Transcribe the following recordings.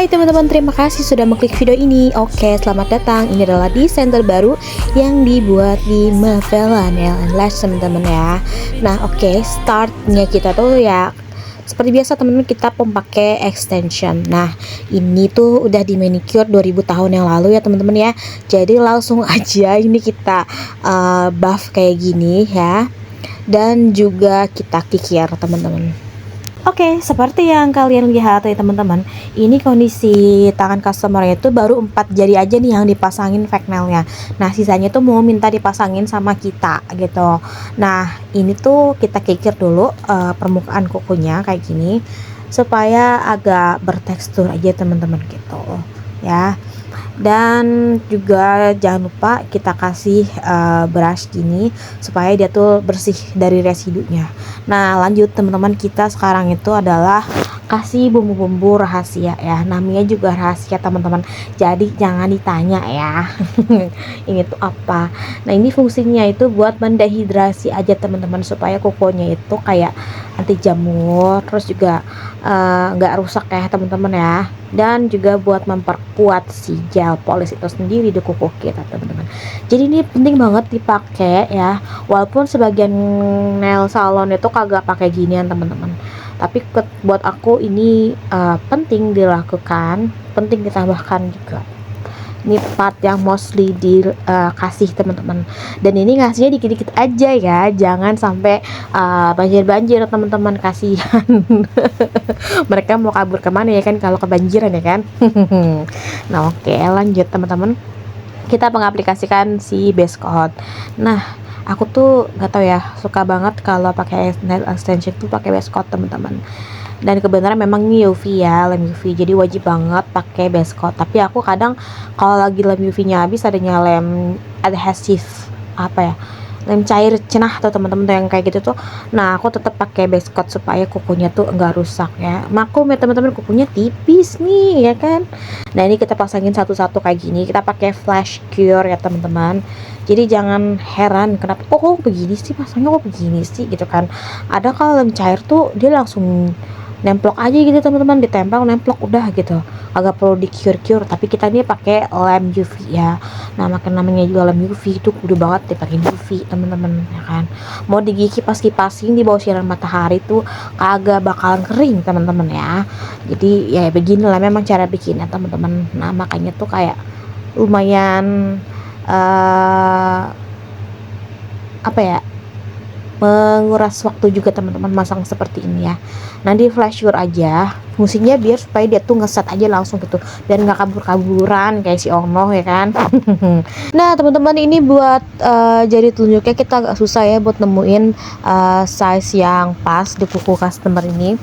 Hai teman-teman, terima kasih sudah mengklik video ini. Oke, selamat datang. Ini adalah desain terbaru yang dibuat di Mavella Nail and Lash teman-teman ya. Nah, oke, startnya kita tuh ya seperti biasa teman-teman, kita memakai extension. Nah, ini tuh udah di manicure 2000 tahun yang lalu ya teman-teman ya. Jadi langsung aja ini kita buff kayak gini ya. Dan juga kita kikir teman-teman. Oke, seperti yang kalian lihat ya teman-teman, ini kondisi tangan customer itu baru 4 jari aja nih yang dipasangin fake nailnya. Nah, sisanya tuh mau minta dipasangin sama kita gitu. Nah, ini tuh kita kikir dulu permukaan kukunya kayak gini supaya agak bertekstur aja teman-teman gitu ya. Dan juga jangan lupa kita kasih brush gini supaya dia tuh bersih dari residunya. Nah, lanjut teman-teman, kita sekarang itu adalah kasih bumbu-bumbu rahasia ya. Namanya juga rahasia teman-teman, jadi jangan ditanya ya. Ini tuh apa? Nah, ini fungsinya itu buat mendehidrasi aja teman-teman, supaya kukunya itu kayak anti jamur, terus juga nggak rusak ya teman-teman ya. Dan juga buat memperkuat si gel polish itu sendiri di kuku kita teman-teman. Jadi ini penting banget dipakai ya, walaupun sebagian nail salon itu kagak pakai ginian teman-teman, tapi buat aku ini penting dilakukan, penting ditambahkan juga. Ini part yang mostly dikasih teman-teman, dan ini ngasihnya dikit-dikit aja ya, jangan sampai banjir-banjir teman-teman, kasihan. Mereka mau kabur kemana ya kan kalau kebanjiran ya kan. Nah, oke, lanjut teman-teman, kita mengaplikasikan si base coat. Nah, aku tuh nggak tahu ya, suka banget kalau pakai nail extension tuh pakai base coat teman-teman. Dan kebenaran memang ini UV ya, lem UV, jadi wajib banget pakai base coat. Tapi aku kadang kalau lagi lem UV-nya habis, adanya lem adhesif apa ya, lem cair cenah tuh teman-teman tuh yang kayak gitu tuh. Nah, aku tetap pakai base coat supaya kukunya tuh enggak rusak ya. Maklum ya teman-teman, kukunya tipis nih ya kan. Nah, ini kita pasangin satu-satu kayak gini. Kita pakai flash cure ya teman-teman. Jadi jangan heran kenapa kok begini sih, pasangnya kok begini sih gitu kan. Ada kalau lem cair tuh dia langsung nemplok aja gitu teman-teman, ditempel nemplok udah gitu, agak perlu di cure, tapi kita ini pakai lem UV ya. Nah, makan namanya juga lem UV itu kudu banget dipakai UV teman-teman ya kan. Mau digigit kipas-kipasin di bawah sinar matahari tuh kagak bakalan kering teman-teman ya. Jadi ya beginilah memang cara bikinnya teman-teman. Nah, makanya tuh kayak lumayan apa ya, menguras waktu juga teman-teman masang seperti ini ya. Nanti flash cure aja, fungsinya biar supaya dia tuh ngeset aja langsung gitu, dan nggak kabur-kaburan kayak si Ono ya kan. Nah teman-teman, ini buat jari telunjuknya kita agak susah ya buat nemuin size yang pas di kuku customer ini.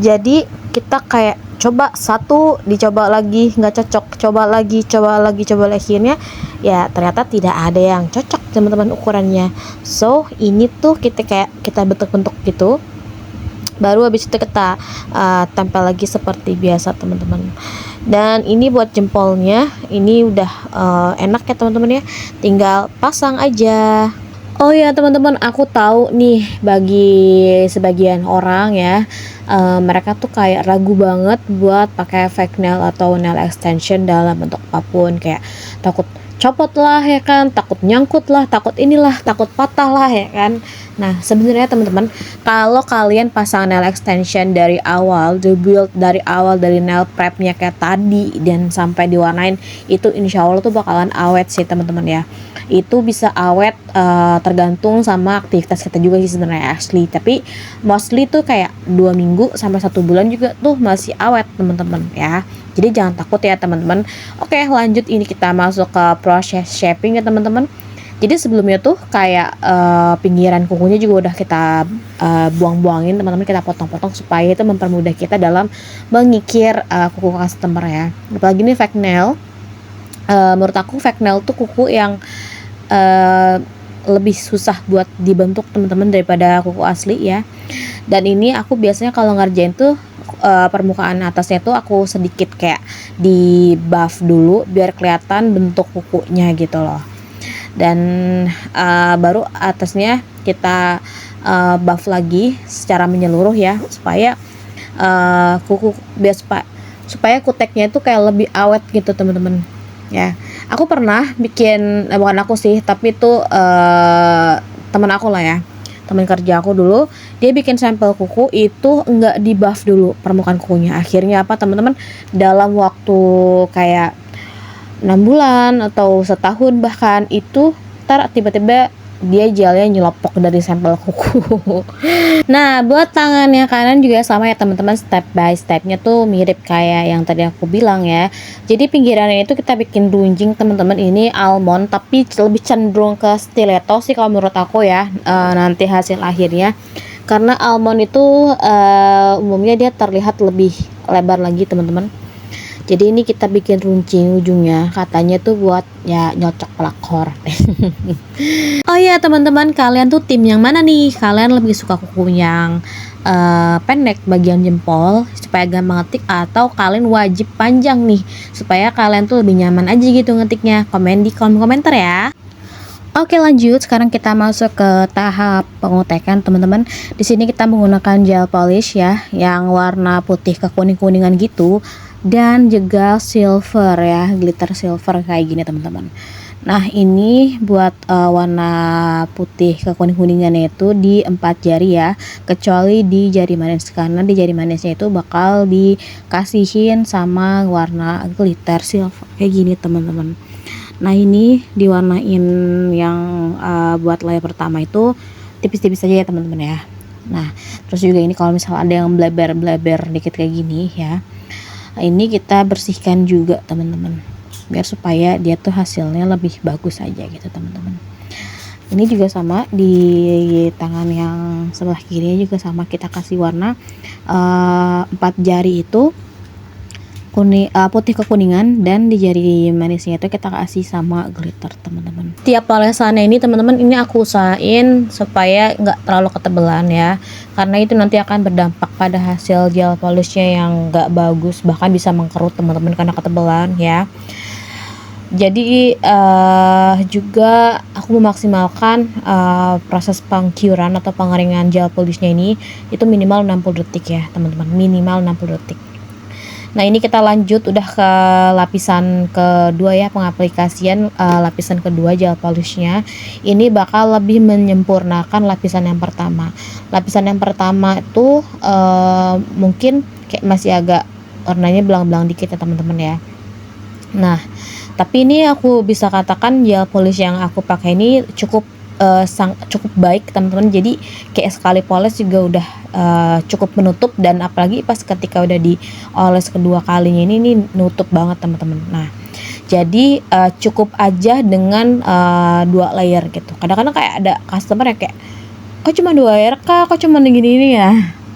Jadi kita kayak coba satu, dicoba lagi nggak cocok, coba lagi akhirnya ya ternyata tidak ada yang cocok teman-teman ukurannya. So ini tuh kita bentuk-bentuk gitu, baru habis itu kita tempel lagi seperti biasa teman-teman. Dan ini buat jempolnya, ini udah enak ya teman-teman ya, tinggal pasang aja. Oh ya teman-teman, aku tahu nih bagi sebagian orang ya, mereka tuh kayak ragu banget buat pakai fake nail atau nail extension dalam bentuk apapun, kayak takut copot lah ya kan, takut nyangkut lah, takut inilah, takut patah lah ya kan. Nah, sebenarnya teman-teman, kalau kalian pasang nail extension dari awal, build dari awal, dari nail prepnya kayak tadi dan sampai diwarnain, itu insya Allah tuh bakalan awet sih teman-teman ya. Itu bisa awet tergantung sama aktivitas kita juga sih sebenarnya asli, tapi mostly tuh kayak 2 minggu sampai 1 bulan juga tuh masih awet teman-teman ya. Jadi jangan takut ya teman-teman. Oke, lanjut, ini kita masuk ke proses shaping ya teman-teman. Jadi sebelumnya tuh kayak pinggiran kukunya juga udah kita buang-buangin teman-teman, kita potong-potong supaya itu mempermudah kita dalam mengikir kuku customer ya. Apalagi ini fake nail, menurut aku fake nail tuh kuku yang lebih susah buat dibentuk teman-teman daripada kuku asli ya. Dan ini aku biasanya kalau ngerjain tuh permukaan atasnya tuh aku sedikit kayak di buff dulu biar kelihatan bentuk kukunya gitu loh. Dan baru atasnya kita buff lagi secara menyeluruh ya, supaya kuku biar supaya kuteknya itu kayak lebih awet gitu teman-teman ya. Aku pernah bikin, bukan aku sih, tapi itu teman aku lah ya, teman kerja aku dulu, dia bikin sampel kuku itu nggak di buff dulu permukaan kukunya. Akhirnya apa teman-teman, dalam waktu kayak 6 bulan atau setahun bahkan, itu tiba-tiba dia gelnya nyelopok dari sampel kuku. Nah, buat tangan yang kanan juga sama ya teman-teman, step by stepnya tuh mirip kayak yang tadi aku bilang ya. Jadi pinggirannya itu kita bikin runjing teman-teman, ini almond tapi lebih cenderung ke stiletto sih kalau menurut aku ya, nanti hasil akhirnya. Karena almond itu umumnya dia terlihat lebih lebar lagi teman-teman. Jadi ini kita bikin runcing ujungnya, katanya tuh buat ya nyocok pelakor. Oh iya teman-teman, kalian tuh tim yang mana nih? Kalian lebih suka kuku yang pendek bagian jempol supaya gampang ngetik, atau kalian wajib panjang nih supaya kalian tuh lebih nyaman aja gitu ngetiknya? Komen di kolom komentar ya. Oke lanjut, sekarang kita masuk ke tahap pengutekan teman-teman. Di sini kita menggunakan gel polish ya, yang warna putih ke kuning-kuningan gitu, dan juga silver ya, glitter silver kayak gini teman-teman. Nah ini buat warna putih ke kuning-kuningannya itu di 4 jari ya, kecuali di jari manis, karena di jari manisnya itu bakal dikasihin sama warna glitter silver kayak gini teman-teman. Nah ini diwarnain yang buat layer pertama itu tipis-tipis aja ya teman-teman ya. Nah terus juga ini kalau misalnya ada yang bleber-bleber dikit kayak gini ya, ini kita bersihkan juga teman-teman, biar supaya dia tuh hasilnya lebih bagus aja gitu teman-teman. Ini juga sama di tangan yang sebelah kiri juga sama, kita kasih warna 4 jari itu kuning, putih kekuningan, dan di jari manisnya itu kita kasih sama glitter teman-teman. Tiap olesannya ini teman-teman, ini aku usahain supaya nggak terlalu ketebelan ya, karena itu nanti akan berdampak pada hasil gel polishnya yang nggak bagus, bahkan bisa mengkerut teman-teman karena ketebelan ya. Jadi juga aku memaksimalkan proses pengcuran atau pengeringan gel polishnya ini itu minimal 60 detik ya teman-teman, minimal 60 detik. Nah ini kita lanjut udah ke lapisan kedua ya, pengaplikasian lapisan kedua gel polishnya. Ini bakal lebih menyempurnakan lapisan yang pertama. Lapisan yang pertama itu mungkin kayak masih agak warnanya belang-belang dikit ya teman-teman ya. Nah tapi ini aku bisa katakan gel polish yang aku pakai ini cukup baik teman-teman. Jadi kayak sekali poles juga udah cukup menutup, dan apalagi pas ketika udah dioles kedua kalinya ini nutup banget teman-teman. Nah jadi cukup aja dengan 2 layer gitu. Kadang-kadang kayak ada customer yang kayak, kok cuma 2 layer kak, kok cuma gini-gini ya.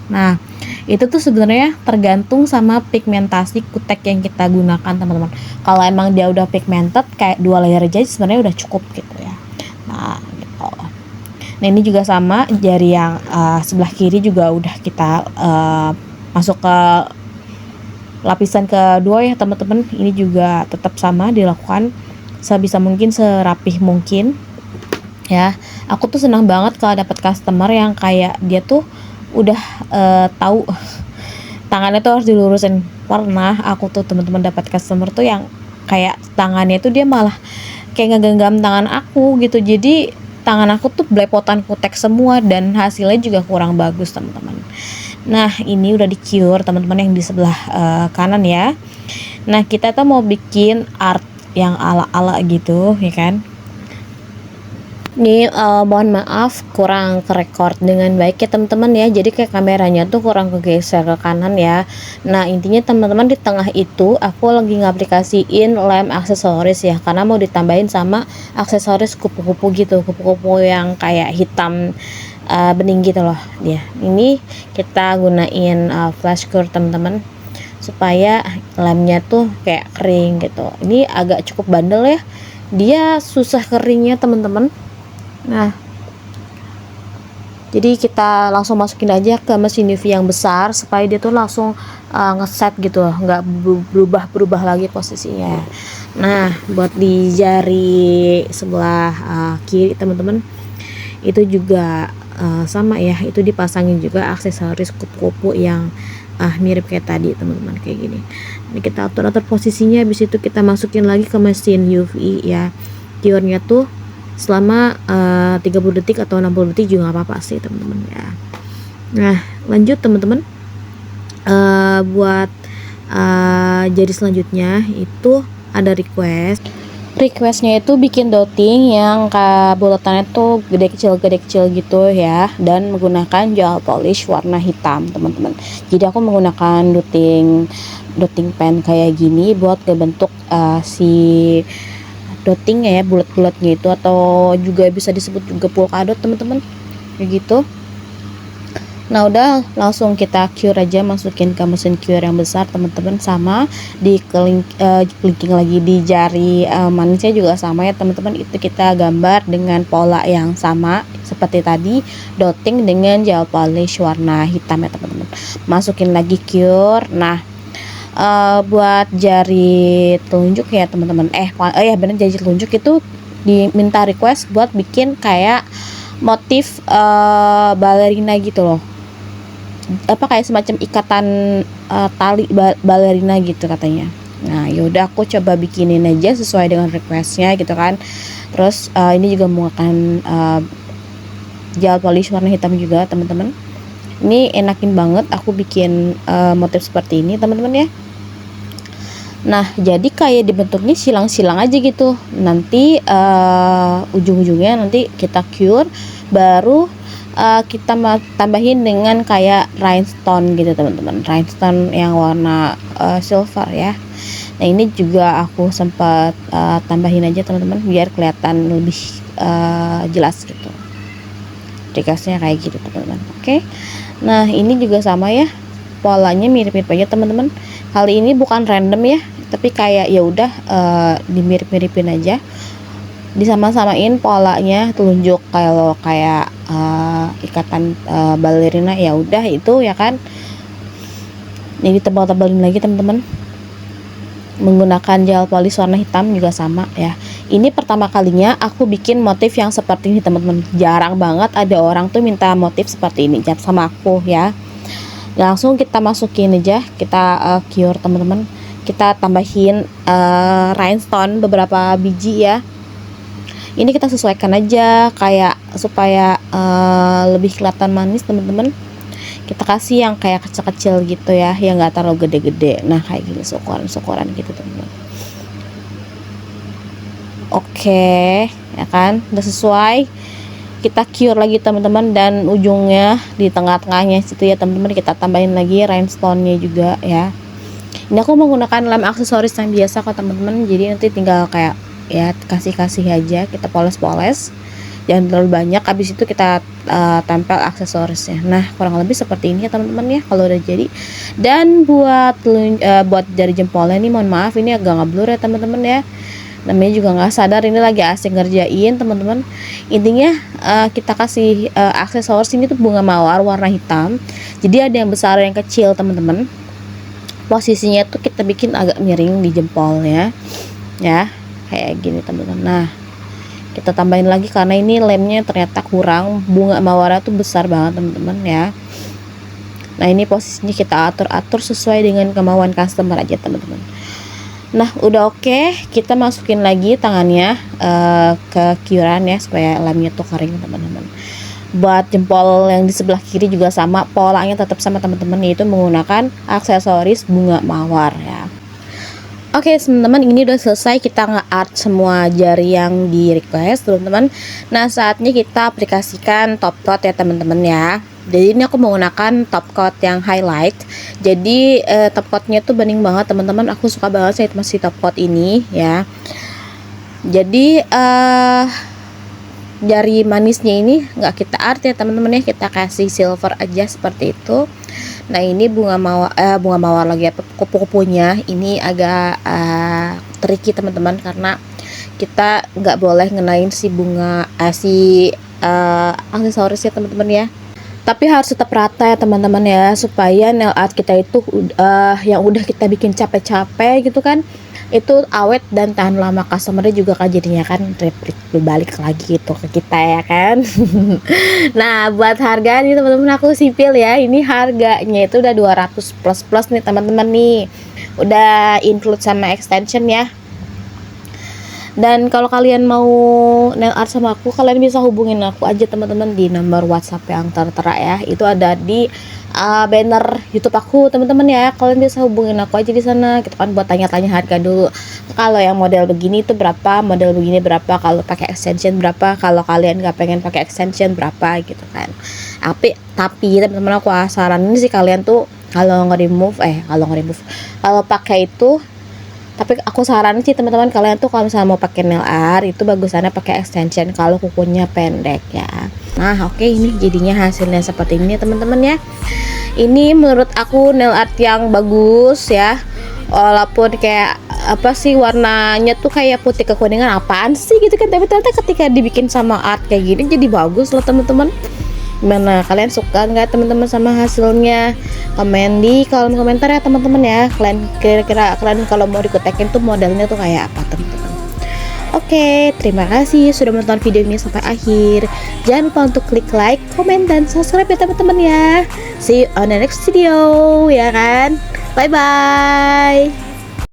Nah itu tuh sebenarnya tergantung sama pigmentasi kutek yang kita gunakan teman-teman. Kalau emang dia udah pigmented kayak 2 layer aja sebenarnya udah cukup gitu ya. Nah gitu. Nah ini juga sama, jari yang sebelah kiri juga udah kita masuk ke lapisan kedua ya teman-teman. Ini juga tetap sama dilakukan sebisa mungkin, serapih mungkin ya. Aku tuh senang banget kalau dapat customer yang kayak dia tuh udah tahu tangannya tuh harus dilurusin. Pernah aku tuh teman-teman dapat customer tuh yang kayak tangannya tuh dia malah kayak ngegenggam tangan aku gitu, jadi tangan aku tuh belepotan kutek semua dan hasilnya juga kurang bagus teman-teman. Nah ini udah di cure teman-teman yang di sebelah kanan ya. Nah kita tuh mau bikin art yang ala-ala gitu ya kan. Ini mohon maaf kurang kerekord dengan baik ya teman-teman ya, jadi kayak kameranya tuh kurang kegeser ke kanan ya. Nah intinya teman-teman di tengah itu aku lagi ngaplikasiin lem aksesoris ya, karena mau ditambahin sama aksesoris kupu-kupu gitu, kupu-kupu yang kayak hitam bening gitu loh dia. Ini kita gunain flash cure teman-teman supaya lemnya tuh kayak kering gitu. Ini agak cukup bandel ya, dia susah keringnya teman-teman. Nah jadi kita langsung masukin aja ke mesin UV yang besar supaya dia tuh langsung ngeset gitu, nggak berubah lagi posisinya. Nah buat di jari sebelah kiri teman-teman itu juga sama ya, itu dipasangin juga aksesoris kupu-kupu yang mirip kayak tadi teman-teman kayak gini. Ini kita atur-atur posisinya, habis itu kita masukin lagi ke mesin UV ya. Cure-nya tuh selama 30 detik atau 60 detik juga nggak apa-apa sih teman-teman ya. Nah lanjut teman-teman, buat jadi selanjutnya itu ada requestnya itu bikin dotting yang bulatannya tuh gede kecil gitu ya, dan menggunakan gel polish warna hitam teman-teman. Jadi aku menggunakan dotting pen kayak gini buat ngebentuk si dottingnya ya, bulat-bulatnya itu, atau juga bisa disebut juga polkadot teman-teman kayak gitu. Nah udah langsung kita cure aja, masukin ke mesin cure yang besar teman-teman, sama di clicking lagi di jari manisnya juga sama ya teman-teman. Itu kita gambar dengan pola yang sama seperti tadi, dotting dengan gel polish warna hitam ya teman-teman. Masukin lagi cure. Nah buat jari telunjuk ya teman-teman, ya bener, jari telunjuk itu diminta request buat bikin kayak motif balerina gitu loh, apa kayak semacam ikatan tali balerina gitu katanya. Nah yaudah aku coba bikinin aja sesuai dengan requestnya gitu kan. Terus ini juga menggunakan gel polish warna hitam juga teman-teman. Ini enakin banget aku bikin motif seperti ini teman-teman ya. Nah jadi kayak dibentuknya silang-silang aja gitu. Nanti ujung-ujungnya nanti kita cure, baru kita tambahin dengan kayak rhinestone gitu teman-teman, rhinestone yang warna silver ya. Nah ini juga aku sempat tambahin aja teman-teman biar kelihatan lebih jelas gitu, dikasihnya kayak gitu teman-teman. Oke, nah ini juga sama ya, polanya mirip-mirip aja teman-teman. Kali ini bukan random ya, tapi kayak ya udah dimirip-miripin aja, disama-samain polanya telunjuk kayak ikatan balerina, ya udah itu ya kan. Ini tebal-tebalin lagi teman-teman menggunakan gel polish warna hitam juga sama ya. Ini pertama kalinya aku bikin motif yang seperti ini teman-teman. Jarang banget ada orang tuh minta motif seperti ini sama aku ya. Langsung kita masukin aja, kita cure teman-teman. Kita tambahin rhinestone beberapa biji ya. Ini kita sesuaikan aja kayak supaya lebih kelihatan manis teman-teman. Kita kasih yang kayak kecil-kecil gitu ya, yang nggak terlalu gede-gede. Nah kayak gini, syukuran gitu teman-teman. Oke ya kan, udah sesuai. Kita cure lagi teman-teman, dan ujungnya di tengah-tengahnya situ ya teman-teman, kita tambahin lagi rhinestone-nya juga ya. Ini aku menggunakan lem aksesoris yang biasa kok teman-teman, jadi nanti tinggal kayak ya kasih aja, kita poles-poles, jangan terlalu banyak. Habis itu kita tempel aksesorisnya. Nah kurang lebih seperti ini ya teman-teman ya kalau udah jadi. Dan buat jari jempolnya ini mohon maaf ini agak ngeblur ya teman-teman ya, namanya juga nggak sadar ini lagi asik ngerjain teman-teman. Intinya kita kasih aksesoris ini tuh bunga mawar warna hitam, jadi ada yang besar yang kecil teman-teman. Posisinya tuh kita bikin agak miring di jempolnya ya, kayak gini teman-teman. Nah kita tambahin lagi karena ini lemnya ternyata kurang, bunga mawar tuh besar banget teman-teman ya. Nah ini posisinya kita atur sesuai dengan kemauan customer aja teman-teman. Nah udah oke, kita masukin lagi tangannya ke curean ya supaya lemnya tuh kering teman-teman. Buat jempol yang di sebelah kiri juga sama, polanya tetap sama teman-teman, yaitu menggunakan aksesoris bunga mawar ya. Oke teman-teman, ini udah selesai kita nge-art semua jari yang di request teman-teman. Nah saatnya kita aplikasikan top coat ya teman-teman ya. Jadi ini aku menggunakan top coat yang highlight. Jadi top coatnya tuh bening banget teman-teman, aku suka banget saya masih top coat ini ya. Jadi jari manisnya ini nggak kita art ya teman-teman ya, kita kasih silver aja seperti itu. Nah ini bunga mawar lagi, kupu-kupunya ini agak tricky teman-teman, karena kita nggak boleh ngenain si bunga aksesoris ya teman-teman ya. Tapi harus tetap rata ya teman-teman ya, supaya nail art kita itu yang udah kita bikin capek-capek gitu kan, itu awet dan tahan lama. Customernya juga kan jadinya kan repeat berbalik lagi gitu ke kita ya kan. Nah buat harga nih teman-teman, aku sipil ya, ini harganya itu udah 200 plus nih teman-teman nih. udah include sama extension ya. Dan kalau kalian mau nail art sama aku, kalian bisa hubungin aku aja teman-teman di nomor WhatsApp yang tertera ya. Itu ada di banner YouTube aku teman-teman ya. Kalian bisa hubungin aku aja di sana gitu kan, buat tanya-tanya harga dulu. Kalau yang model begini itu berapa, model begini berapa, kalau pakai extension berapa, kalau kalian nggak pengen pakai extension berapa gitu kan. Tapi teman-teman aku saranin sih kalian tuh kalau nge-remove kalau pakai itu, tapi aku saranin sih teman-teman kalian tuh kalau misalnya mau pakai nail art itu bagusannya pakai extension kalau kukunya pendek ya. Nah oke, ini jadinya hasilnya seperti ini teman-teman ya. Ini menurut aku nail art yang bagus ya, walaupun kayak apa sih warnanya tuh kayak putih kekuningan apaan sih gitu kan, tapi ternyata ketika dibikin sama art kayak gini jadi bagus loh teman-teman. Gimana, kalian suka nggak teman-teman sama hasilnya? Komen di kolom komentar ya teman-teman ya. Kalian kira-kira kalian kalau mau dikutekin tuh modelnya tuh kayak apa teman-teman. Oke, terima kasih sudah menonton video ini sampai akhir. Jangan lupa untuk klik like, komen, dan subscribe ya teman-teman ya. See you on the next video ya kan. Bye bye.